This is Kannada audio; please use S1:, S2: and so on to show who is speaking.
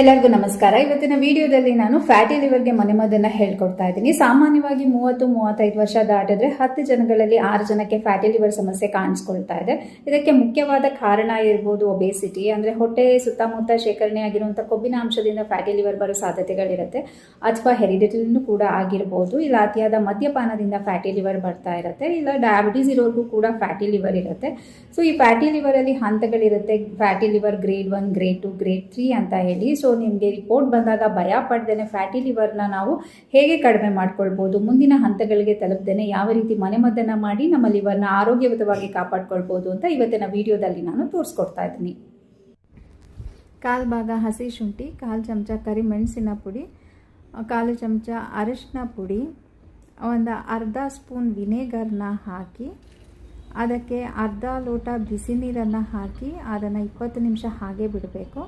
S1: ಎಲ್ಲರಿಗೂ ನಮಸ್ಕಾರ. ಇವತ್ತಿನ ವಿಡಿಯೋದಲ್ಲಿ ನಾನು ಫ್ಯಾಟಿ ಲಿವರ್ಗೆ ಮನೆಮದ್ದನ್ನು ಹೇಳ್ಕೊಡ್ತಾ ಇದ್ದೀನಿ. ಸಾಮಾನ್ಯವಾಗಿ 30-35 ವರ್ಷ ದಾಟಿದ್ರೆ 10 ಜನಗಳಲ್ಲಿ 6 ಜನಕ್ಕೆ ಫ್ಯಾಟಿ ಲಿವರ್ ಸಮಸ್ಯೆ ಕಾಣಿಸ್ಕೊಳ್ತಾ ಇದೆ. ಇದಕ್ಕೆ ಮುಖ್ಯವಾದ ಕಾರಣ ಇರ್ಬೋದು ಒಬೇಸಿಟಿ, ಅಂದರೆ ಹೊಟ್ಟೆ ಸುತ್ತಮುತ್ತ ಶೇಖರಣೆ ಆಗಿರುವಂಥ ಕೊಬ್ಬಿನ ಅಂಶದಿಂದ ಫ್ಯಾಟಿ ಲಿವರ್ ಬರೋ ಸಾಧ್ಯತೆಗಳಿರುತ್ತೆ. ಅಥವಾ ಹೆರಿಡಿಟಿನೂ ಕೂಡ ಆಗಿರ್ಬೋದು, ಇಲ್ಲ ಅತಿಯಾದ ಮದ್ಯಪಾನದಿಂದ ಫ್ಯಾಟಿ ಲಿವರ್ ಬರ್ತಾ ಇರುತ್ತೆ, ಇಲ್ಲ ಡಯಾಬಿಟೀಸ್ ಇರೋರ್ಗೂ ಕೂಡ ಫ್ಯಾಟಿ ಲಿವರ್ ಇರುತ್ತೆ. ಸೊ ಈ ಫ್ಯಾಟಿ ಲಿವರಲ್ಲಿ ಹಂತಗಳಿರುತ್ತೆ. Fatty liver grade 1, grade 2, grade 3 ಅಂತ ಹೇಳಿ. ಸೊ ನಿಮಗೆ ರಿಪೋರ್ಟ್ ಬಂದಾಗ ಭಯ ಪಡ್ದೇನೆ ಫ್ಯಾಟಿ ಲಿವರ್ನ ನಾವು ಹೇಗೆ ಕಡಿಮೆ ಮಾಡ್ಕೊಳ್ಬೋದು, ಮುಂದಿನ ಹಂತಗಳಿಗೆ ತಲುಪದೇನೆ ಯಾವ ರೀತಿ ಮನೆಮದ್ದನ್ನು ಮಾಡಿ ನಮ್ಮ ಲಿವರ್ನ ಆರೋಗ್ಯಯುತವಾಗಿ ಕಾಪಾಡ್ಕೊಳ್ಬೋದು ಅಂತ ಇವತ್ತಿನ ವಿಡಿಯೋದಲ್ಲಿ ನಾನು ತೋರಿಸ್ಕೊಡ್ತಾ ಇದ್ದೀನಿ. ಕಾಲು ಭಾಗ ಹಸಿ ಶುಂಠಿ, 1/4 ಚಮಚ ಕರಿಮೆಣಸಿನ ಪುಡಿ, 1/4 ಚಮಚ ಅರಿಶಿನ ಪುಡಿ, ಒಂದು ಅರ್ಧ ಸ್ಪೂನ್ ವಿನೆಗರ್ನ ಹಾಕಿ ಅದಕ್ಕೆ ಅರ್ಧ ಲೋಟ ಬಿಸಿ ನೀರನ್ನು ಹಾಕಿ ಅದನ್ನು 20 ನಿಮಿಷ ಹಾಗೆ ಬಿಡಬೇಕು.